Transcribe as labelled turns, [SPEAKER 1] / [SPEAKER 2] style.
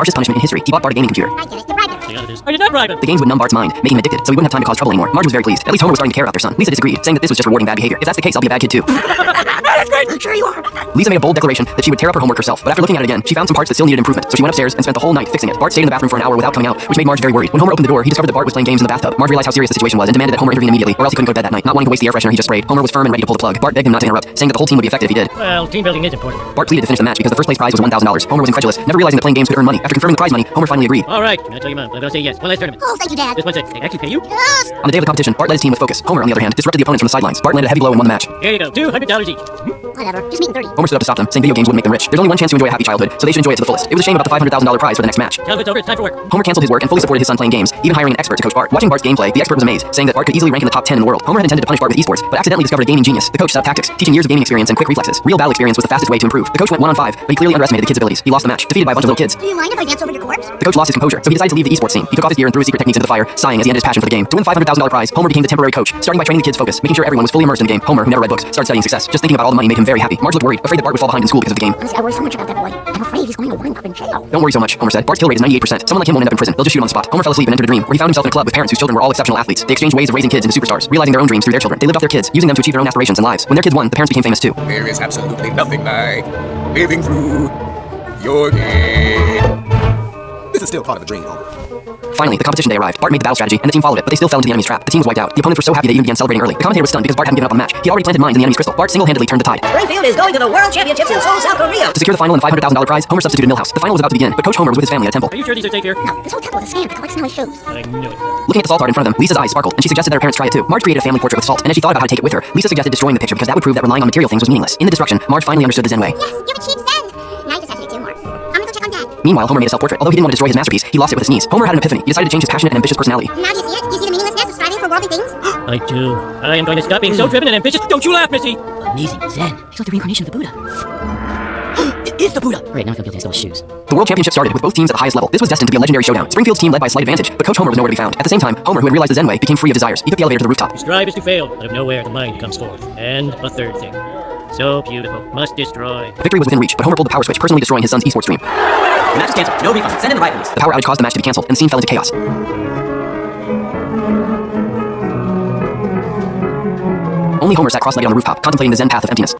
[SPEAKER 1] Harshest punishment in history. He bought Bart a gaming computer.
[SPEAKER 2] I get it. You bribed him.
[SPEAKER 3] I did not bribe him.
[SPEAKER 1] The games would numb Bart's mind, making him addicted, so he wouldn't have time to cause trouble anymore. Marge was very pleased. At least Homer was starting to care about their son. Lisa disagreed, saying that this was just rewarding bad behavior. If that's the case, I'll be a bad kid too.
[SPEAKER 2] That's great. I'm sure you are.
[SPEAKER 1] Lisa made a bold declaration that she would tear up her homework herself, but after looking at it again, she found some parts that still needed improvement, so she went upstairs and spent the whole night fixing it. Bart stayed in the bathroom for an hour without coming out, which made Marge very worried. When Homer opened the door, he discovered that Bart was playing games in the bathtub. Marge realized how serious the situation was and demanded that Homer intervene immediately, or else he couldn't go to bed that night. Not wanting to waste the air freshener he just sprayed, Homer was firm and ready to pull the plug. Bart begged him not to interrupt, saying that the whole team would be affected if he did.
[SPEAKER 3] Well, team building is important.
[SPEAKER 1] Bart pleaded to finish the match because the first place prize was $1,000. Homer was incredulous, never realizing that playing games could earn money. After confirming the prize money, Homer finally agreed.
[SPEAKER 3] All right, can I tell you, Mom? I'm gonna say yes. One last tournament.
[SPEAKER 2] Oh, thank you, Dad.
[SPEAKER 3] This one's it. They actually pay you?
[SPEAKER 2] Yes.
[SPEAKER 1] On the day of the competition, Bart led his team with focus. Homer, on the other hand, disrupted the opponents from the sidelines. Bart landed a heavy blow and won the match.
[SPEAKER 3] Here you go. $200 each.
[SPEAKER 2] Whatever. Just meet in 30.
[SPEAKER 1] Homer stood up to stop them, saying video games wouldn't make them rich. There's only one chance to enjoy a happy childhood, so they should enjoy it to the fullest. It was a shame about the $500,000 prize for the next match.
[SPEAKER 3] Tell him it's over. It's time for work.
[SPEAKER 1] Homer canceled his work and fully supported his son playing games, even hiring an expert to coach Bart. Watching Bart's gameplay, the expert was amazed, saying that Bart could easily rank in the top 10 in the world. Homer had intended to punish Bart with esports, but accidentally discovered a gaming genius. The coach set up tactics, teaching years of gaming experience and quick reflexes. Real battle experience was the fastest way to improve. The coach went 1-on-5, but he clearly underestimated the kid's abilities. He lost the match, defeated by a bunch of little kids.
[SPEAKER 2] Do you mind if I dance over your corpse?
[SPEAKER 1] The coach lost his composure, so he decided to leave the esports scene. He took off his gear and threw his secret techniques into the fire, sighing as he ended his passion for the game. To win the $500,000 prize, Homer became the temporary coach, starting by training the kids' focus, making sure everyone was fully immersed in the game. Homer, who never read books, started studying success. Just thinking about all the money made him very happy. Marge looked worried, afraid that Bart would fall behind in school because of the game.
[SPEAKER 2] Honestly, I worry so much about that boy. I'm afraid he's going to wind up in jail.
[SPEAKER 1] Don't worry so much, Homer said. Bart's kill rate is 98%. Someone like him won't end up in prison. They'll just shoot him on the spot. Homer fell asleep and entered a dream, where he found himself in a club with parents whose children were all exceptional athletes. They exchanged ways of raising kids into superstars, realizing their own dreams through their children. They lived off their kids, using them to achieve their own aspirations and lives. When their kids won, the parents became famous too.
[SPEAKER 4] There is absolutely nothing like living through your game. This is still part of the dream, Homer.
[SPEAKER 1] Finally, the competition day arrived. Bart made the battle strategy, and the team followed it, but they still fell into the enemy's trap. The team was wiped out. The opponents were so happy they even began celebrating early. The commentator was stunned because Bart hadn't given up on the match. He already planted mines in the enemy's crystal. Bart single-handedly turned the tide.
[SPEAKER 5] Springfield is going to the World Championships in Seoul, South Korea.
[SPEAKER 1] To secure the final and $500,000 prize, Homer substituted Milhouse. The final was about to begin, but Coach Homer was with his family at a temple.
[SPEAKER 3] Are you sure these are safe here?
[SPEAKER 2] No, this whole temple is a scam to collect smelly shoes.
[SPEAKER 3] I knew it.
[SPEAKER 1] Looking at the salt art in front of them, Lisa's eyes sparkled, and she suggested that her parents try it too. Marge created a family portrait with salt, and as she thought about how to take it with her, Lisa suggested destroying the picture because that would prove that relying on material things was meaningless. In the destruction, Marge finally understood the Zen way.
[SPEAKER 2] Yes, you've achieved Zen. Now you just have to do 2 more. I'm gonna go check on Dad.
[SPEAKER 1] Meanwhile, Homer made a self-portrait. Although he didn't want to destroy his masterpiece, he lost it with his knees. Homer had an epiphany. He decided to change his passionate and ambitious personality.
[SPEAKER 2] Now do you see it? Do you see the meaninglessness of striving for worldly things?
[SPEAKER 3] I do. I am going to stop being so driven and ambitious. Don't you laugh, Missy!
[SPEAKER 5] Amazing Zen. He's like the reincarnation of the Buddha. It is the Buddha. Great, now I feel guilty. I stole his shoes.
[SPEAKER 1] The World Championship started with both teams at the highest level. This was destined to be a legendary showdown. Springfield's team led by a slight advantage, but Coach Homer was nowhere to be found. At the same time, Homer, who had realized the Zen way, became free of desires. He took the elevator to the rooftop.
[SPEAKER 3] To strive is to fail. Out of nowhere, the mind comes forth. And a third thing. So beautiful. Must destroy.
[SPEAKER 1] Victory was within reach, but Homer pulled the power switch, personally destroying his son's esports dream.
[SPEAKER 5] The match is canceled. No refund. Send in the right ones.
[SPEAKER 1] The power outage caused the match to be cancelled, and the scene fell into chaos. Only Homer sat cross-legged on the rooftop, contemplating the Zen path of emptiness.